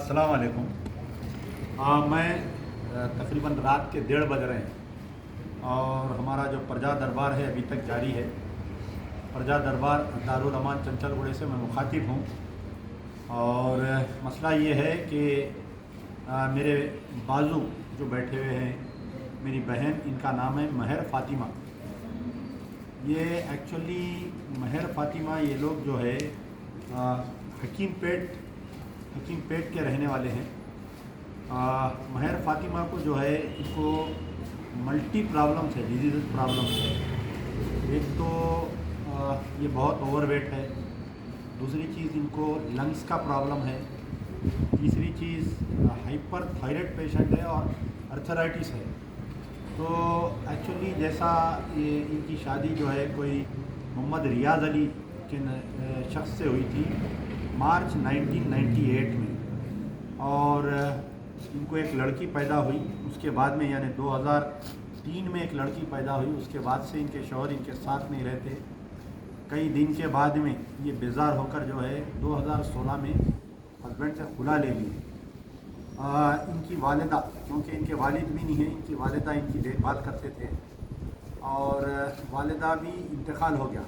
अस्सलाम वालेकुम। मैं तकरीबन रात के 1:30 बज रहे हैं और हमारा जो प्रजा दरबार है अभी तक जारी है। प्रजा दरबार दारुल अमान चंचलगुड़े से मैं मुखातिब हूँ और मसला ये है कि मेरे बाजू जो बैठे हुए हैं, मेरी बहन, इनका नाम है महर फ़ातिमा। ये एक्चुअली महर फ़ातिमा ये लोग जो है हकीम पेट के रहने वाले हैं। महर फ़ातिमा को जो है इनको मल्टी प्रॉब्लम्स है, डिजीज़ प्रॉब्लम्स है। एक तो ये बहुत ओवरवेट है, दूसरी चीज़ इनको लंग्स का प्रॉब्लम है, तीसरी चीज़ हाइपर थायराइड पेशेंट है और अर्थराइटिस है। तो एक्चुअली जैसा ये इनकी शादी जो है कोई मोहम्मद रियाज़ अली के शख्स से हुई थी मार्च 1998 में, और इनको एक लड़की पैदा हुई। उसके बाद में यानी 2003 में एक लड़की पैदा हुई। उसके बाद से इनके शौहर इनके साथ नहीं रहते। कई दिन के बाद में ये बेजार होकर जो है 2016 में हस्बैंड से खुला ले लिए। इनकी वालिदा, क्योंकि इनके वालिद भी नहीं है, इनकी वालिदा इनकी देखभाल करते थे और वालिदा भी इंतकाल हो गया।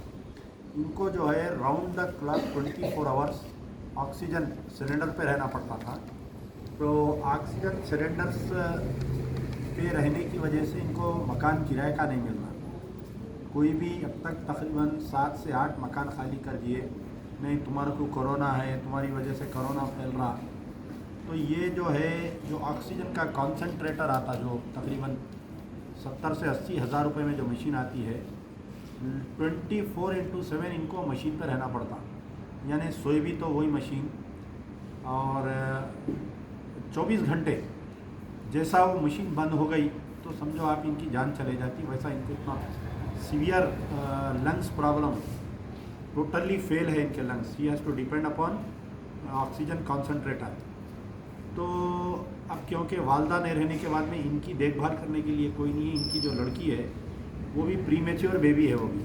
इनको जो है round the clock 24 hours oxygen cylinder पे रहना पड़ता था। तो ऑक्सीजन सिलेंडर्स पे रहने की वजह से इनको मकान किराए का नहीं मिल रहा। कोई भी अब तक तकरीबन 7 से 8 मकान खाली कर दिए। नहीं, तुम्हारे को कोरोना है, तुम्हारी वजह से कोरोना फैल रहा। तो ये जो है जो ऑक्सीजन का कॉन्सनट्रेटर आता, जो तकरीबन 70 से 80 हज़ार रुपये में जो मशीन आती है, 24/7 इनको मशीन पर रहना पड़ता। यानी सोई भी तो वही मशीन, और 24 घंटे जैसा वो मशीन बंद हो गई तो समझो आप इनकी जान चले जाती। वैसा इनको इतना severe lungs problem, totally fail है इनके lungs. He has to depend upon oxygen concentrator. तो अब क्योंकि वालदा नहीं रहने के बाद में इनकी देखभाल करने के लिए कोई नहीं है। इनकी जो लड़की है वो भी प्रीमेच्योर बेबी है। वो भी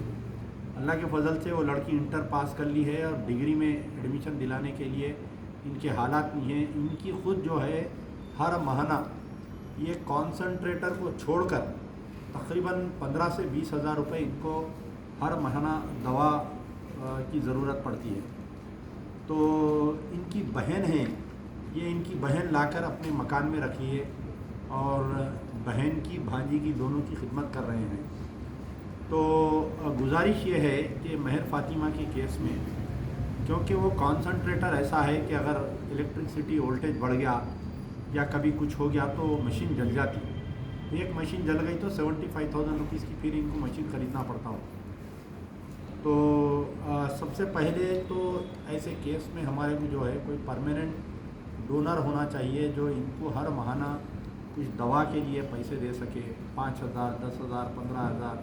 अल्लाह के फजल से वो लड़की इंटर पास कर ली है और डिग्री में एडमिशन दिलाने के लिए इनके हालात नहीं हैं। इनकी ख़ुद जो है हर महीना ये कॉन्सनट्रेटर को छोड़कर तकरीबन 15 से 20 हज़ार रुपये इनको हर महीना दवा की ज़रूरत पड़ती है। तो इनकी बहन है, ये इनकी बहन लाकर अपने मकान में रखी है और बहन की भांजी की दोनों की खिदमत कर रहे हैं। तो गुजारिश ये है कि महर फ़ातिमा के केस में, क्योंकि वो कॉन्सनट्रेटर ऐसा है कि अगर इलेक्ट्रिसिटी वोल्टेज बढ़ गया या कभी कुछ हो गया तो मशीन जल जाती। एक मशीन जल गई तो 75,000 रुपीज़ की फिर इनको मशीन ख़रीदना पड़ता हो। तो सबसे पहले तो ऐसे केस में हमारे को जो है कोई परमानेंट डोनर होना चाहिए जो इनको हर महीना कुछ दवा के लिए पैसे दे सके। 5,000, 10,000, 15,000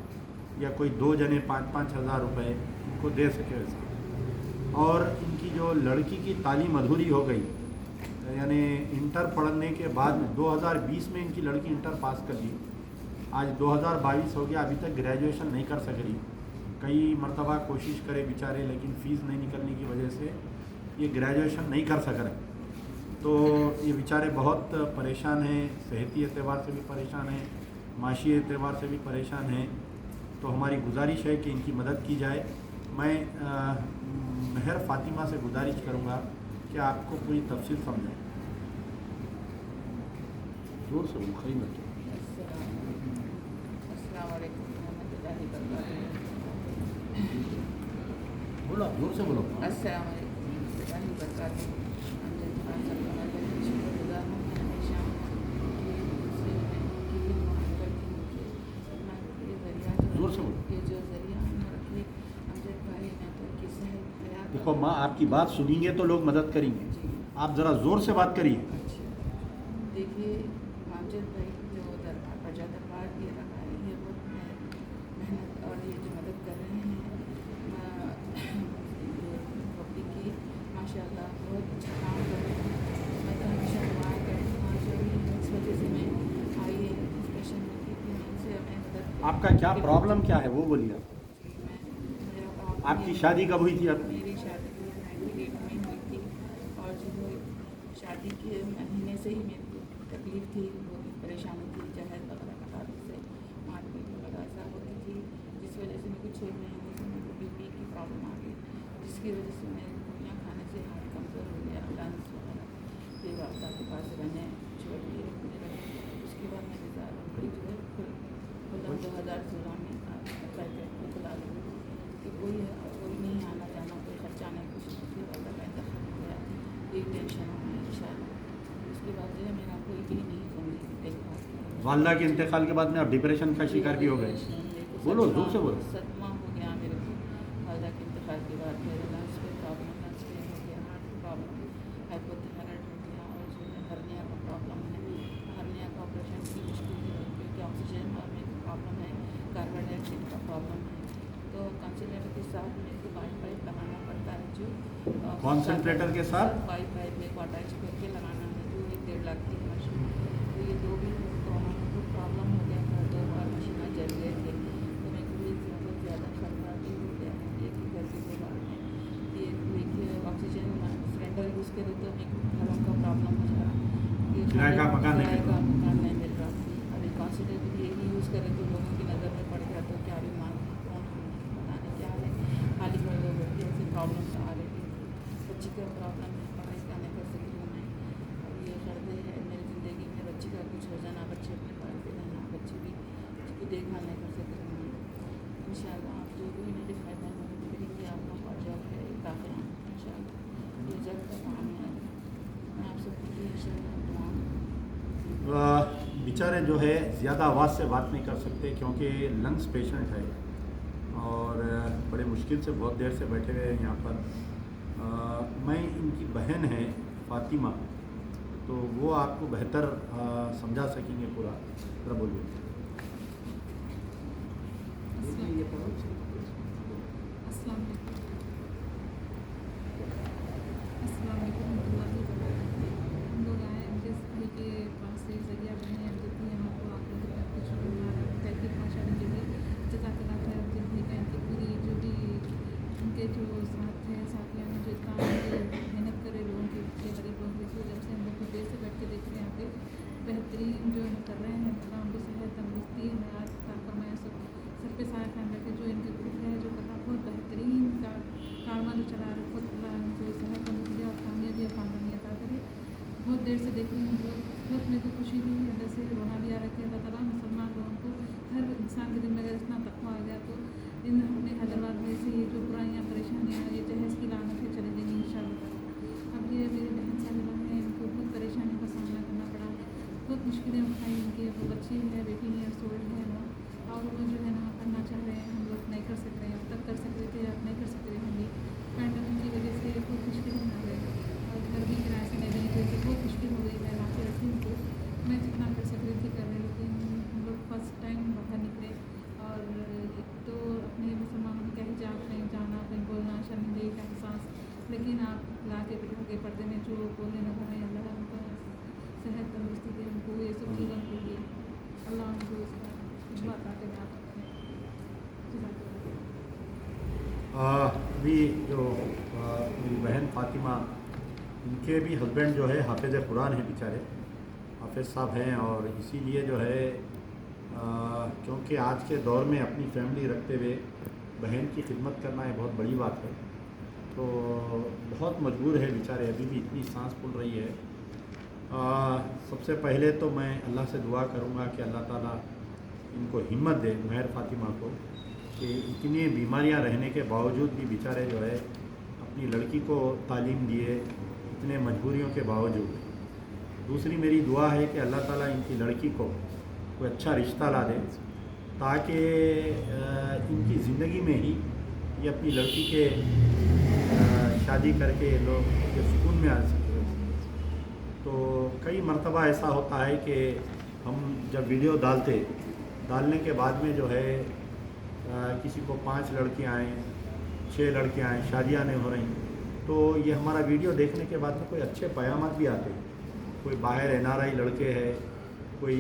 या कोई 2 जने 5-5 हज़ार रुपये इनको दे सके वैसा। और इनकी जो लड़की की तालीम अधूरी हो गई, यानी इंटर पढ़ने के बाद में 2020 में इनकी लड़की इंटर पास कर ली। आज 2022 हो गया, अभी तक ग्रेजुएशन नहीं कर सक रही। कई मरतबा कोशिश करे बेचारे, लेकिन फ़ीस नहीं निकलने की वजह से ये ग्रेजुएशन नहीं कर सक रहे। तो ये बेचारे बहुत परेशान हैं, सेहती एतबार से भी परेशान हैं, माशी एतबार से भी परेशान हैं। तो हमारी गुजारिश है कि इनकी मदद की जाए। मैं महर फ़ातिमा से गुजारिश करूँगा कि आपको पूरी तफसील समझाएं। जोर से बोलो, खरी मत बोलो, जोर से बोलो। जोर से बोलो। देखो माँ, आपकी बात सुनेंगे तो लोग मदद करेंगे। आप ज़रा ज़ोर से बात करिए। देखिए, आमजद भाई जो प्रजा दरबार ये रखा है, ये बहुत मेहनत और ये जो मदद कर रहे हैं पब्लिक की, माशाल्लाह बहुत अच्छा काम कर रहे हैं। मैं तो हमेशा दुआ करती हूँ, जो इस वजह से मैं आई है डिस्कशन में की थी, उनसे हमें मदद। आपका क्या प्रॉब्लम क्या है वो बोलिए। आपकी शादी कब हुई थी? मेरी शादी 98 में हुई थी और जो शादी शादी के महीने से ही मेरी जो तकलीफ़ थी, वो परेशानी थी, जहर वगैरह का ताल्लुक से मारपीट वगैरह ऐसा होती थी, जिस वजह से मेरे को 6 महीने से मेरे को बीपी की प्रॉब्लम आ गई, जिसकी वजह से मेरे गोलियाँ खाने से हार्ट कमज़ोर हो गया, लंग्स वगैरह ये वापदा के पास रहने छोड़ दिए मेरे। उसके बाद मैंने बड़ी जो है खुला 2016 में अप्लाई करके खुला ली कि कोई नहीं आना जाना, कोई खर्चा नहीं, कुछ नहीं, फिर वापदा का इंतखाब हो गया, एक टेंशन होना इंशाल्लाह। उसके बाद जो है मेरा कोई भी नहीं ज़िंदगी देखभाल। वालदा के इंतकाल के बाद में आप डिप्रेशन का शिकार भी हो गए? बोलो, जोर से बोलो। सदमा हो गया मेरे को वालदा के इंतकाल के बाद। मेरे लंग्स पे प्रॉब्लम, लंग्स पे हो गया, हार्ट में प्रॉब्लम, हाइपोथायराइड हो गया, और जो है हर्निया का प्रॉब्लम है, हर्निया का ऑपरेशन की मुश्किल है क्योंकि ऑक्सीजन में प्रॉब्लम है, कार्बन डाइऑक्साइड का प्रॉब्लम है, तो कंसनट्रेटर के साथ मेरे को पाइप लगाना पड़ता है, जो कॉन्सेंट्रेटर के साथ पाइप एक अटैच करके लगाना है, जो 1-1.5 लाख की मशीन। तो ये दो भी दोनों में तो प्रॉब्लम हो गया था, 2 बार मशीनें जल गए थे, तो मेरे को बहुत ज़्यादा खतरा भी हो गया है। एक ही घर के 2 बार में ये ऑक्सीजन सिलेंडर यूज़ करे तो मेरे को घरों का प्रॉब्लम हो जा रहा, किराए का मकान नहीं मिल रहा। अभी कॉन्सेंट्रेटर ये ही यूज़ करें तो लोगों की नज़र में पड़ गया, तो क्या बीमार कौन पता नहीं क्या है, खाली पड़ गए, ऐसी प्रॉब्लम आ रही थी। बच्ची का प्रॉब्लम है, पढ़ाई का नहीं कर सकती हूँ मैं, अब ये गर्दे है मेरी ज़िंदगी में, बच्ची का कुछ हो जाना, बच्चे अपने पालते रहना, बच्ची भी उसकी देखभाल नहीं कर सकती हूँ मैं। इंशाल्लाह आप जो भी मेरे फायदा मदद करेंगे, आप लोग और जल्द है काफ़ी इंशाल्लाह, ये जल्द का काम है। मैं आप सबके लिए इंशाल्लाह दुआ। बेचारे जो है ज़्यादा आवाज़ से बात नहीं कर सकते क्योंकि लंग्स पेशेंट है और बड़े मुश्किल से बहुत देर से बैठे हुए हैं यहाँ पर। मैं इनकी बहन है फातिमा, तो वो आपको बेहतर समझा सकेंगे पूरा। जरा बोलिए। अस्सलाम वालेकुम रहमतुल्लाहि व बरकातहू। हम लोग आए जिस भाई के पास से जरिया बने हैं, जितनी हमको आप लोगों तक कुछ तहकीक भाषा में जो भी जज़ाकल्लाह खैर, जिस भाई का इनकी पूरी जो भी उनके जो साथ हैं साथियों में जो इतना मेहनत करे लोगों के बच्चे गरीब लोगों की वजह से हम लोग कुछ देर से बैठ के देख रहे हैं यहाँ पे बेहतरीन जो कर रहे हैं, अल्लाह उनको सेहत तंदुरुस्ती हयात फरमाए, सब पे साया कायम रखे। जो इनके ग्रुप है जो कर रहा बहुत बेहतरीन कारवा जो चला रहे, खुद जो सेहत तंदुरुस्ती और कामयाबी और कामयाबी अता करे। बहुत देर से देख रही हूँ, बहुत मेरे को खुशी हुई, अंदर से रोना भी आ रहा है। अल्लाह ताला मुसलमान लोगों को, हर इंसान के दिल में अगर इतना तकवा आ गया तो इन अपने हैदराबाद में से ये जो बुराइयाँ परेशानियाँ, ये जहेज़ की लानतें चली जाएंगी इंशाअल्लाह। अब ये मेरी बहन साहिबा हैं, इनको बहुत परेशानियों का सामना करना पड़ा, बहुत मुश्किलें उठाई इनकी। वो बच्ची है, बेटी है, सोल्ड है ना, और वो जो है ना करना चाह रहे हैं, हम लोग नहीं कर सक रहे हैं, अब तक कर सकते थे, अब नहीं कर सकते हम भी पैंडमिक की वजह से बहुत मुश्किलें आ गई, और घर भी किराए से नहीं देने की वजह से बहुत मुश्किल हो गई। मैं ला के रखी उनको, मैं जितना कर सक रही थी कर रही, लेकिन हम लोग फर्स्ट टाइम बाहर निकले, और एक तो अपने मुसलमानों का हिजाब, कहीं जाना, कहीं बोलना, शर्मिंदगी का एहसास, लेकिन आप ला के बिठा के पर्दे में जो बोलने लगा है, अल्लाह उनका सेहत तंदुरुस्ती दे, उनको ये सब चीज़ों के लिए अल्लाह उनको इसका बात आते हैं। अभी जो मेरी बहन फातिमा, इनके भी हस्बैंड जो है हाफिज़ कुरान है बेचारे, हाफिज़ साहब हैं, और इसीलिए जो है क्योंकि आज के दौर में अपनी फैमिली रखते हुए बहन की खिदमत करना एक बहुत बड़ी बात है, तो बहुत मजबूर है बेचारे, अभी भी इतनी सांस फूल रही है। सबसे पहले तो मैं अल्लाह से दुआ करूँगा कि अल्लाह ताला इनको हिम्मत दे, महर फातिमा को, कि इतनी बीमारियां रहने के बावजूद भी बेचारे जो है अपनी लड़की को तालीम दिए, इतने मजबूरियों के बावजूद। दूसरी मेरी दुआ है कि अल्लाह ताला इनकी लड़की को कोई अच्छा रिश्ता ला दे, ताकि इनकी ज़िंदगी में ही ये अपनी लड़की के शादी करके लोग के सुकून में आ सके। तो कई मर्तबा ऐसा होता है कि हम जब वीडियो डालने के बाद में जो है किसी को 5 लड़कियां आएँ, 6 लड़कियां आएँ, शादियां नहीं हो रही, तो ये हमारा वीडियो देखने के बाद में कोई अच्छे पयामत भी आते हैं। कोई बाहर NRI लड़के हैं, कोई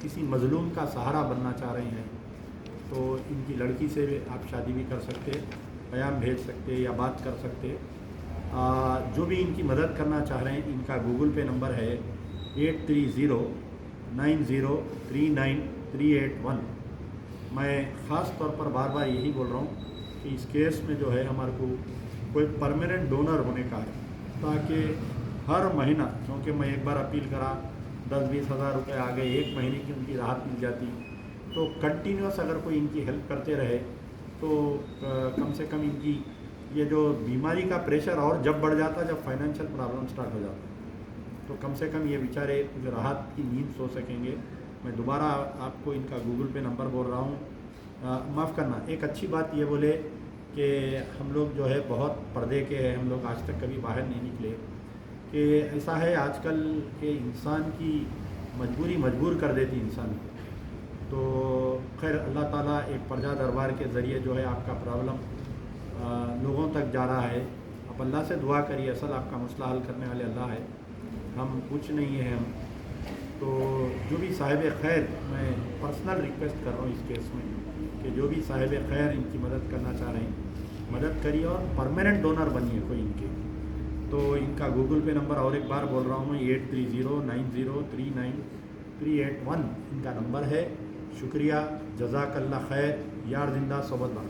किसी मज़लूम का सहारा बनना चाह रहे हैं, तो इनकी लड़की से आप शादी भी कर सकते, पैगाम भेज सकते या बात कर सकते। جو بھی ان کی مدد کرنا چاہ رہے ہیں ان کا گوگل پے نمبر ہے 8309039381۔ میں خاص طور پر بار بار یہی بول رہا ہوں کہ اس کیس میں جو ہے ہمارے کو کوئی پرماننٹ ڈونر ہونے کا ہے، تاکہ ہر مہینہ، کیونکہ میں ایک بار اپیل کرا 10-20 ہزار روپے آ گئے، ایک مہینے کی ان کی راحت مل جاتی، تو کنٹینیوس اگر کوئی ان کی ہیلپ کرتے رہے تو کم سے کم ان کی یہ جو بیماری کا پریشر اور جب بڑھ جاتا جب فائنینشیل پرابلم سٹارٹ ہو جاتا، تو کم سے کم یہ بیچارے راحت کی نیند سو سکیں گے۔ میں دوبارہ آپ کو ان کا گوگل پے نمبر بول رہا ہوں۔ معاف کرنا، ایک اچھی بات یہ بولے کہ ہم لوگ جو ہے بہت پردے کے ہیں، ہم لوگ آج تک کبھی باہر نہیں نکلے، کہ ایسا ہے آج کل کہ انسان کی مجبوری مجبور کر دیتی انسان کو۔ تو خیر اللہ تعالیٰ ایک پرجا دربار کے ذریعے جو ہے آپ کا پرابلم لوگوں تک جا رہا ہے۔ آپ اللہ سے دعا کریے، اصل آپ کا مسئلہ حل کرنے والے اللہ ہے، ہم کچھ نہیں ہیں ہم۔ تو جو بھی صاحب خیر، میں پرسنل ریکویسٹ کر رہا ہوں اس کیس میں کہ جو بھی صاحب خیر ان کی مدد کرنا چاہ رہے ہیں مدد کریے، اور پرماننٹ ڈونر بنیے کوئی ان کے۔ تو ان کا گوگل پے نمبر اور ایک بار بول رہا ہوں، 8309039381 ان کا نمبر ہے۔ شکریہ، جزاک اللہ خیر، یار زندہ صحبت بات۔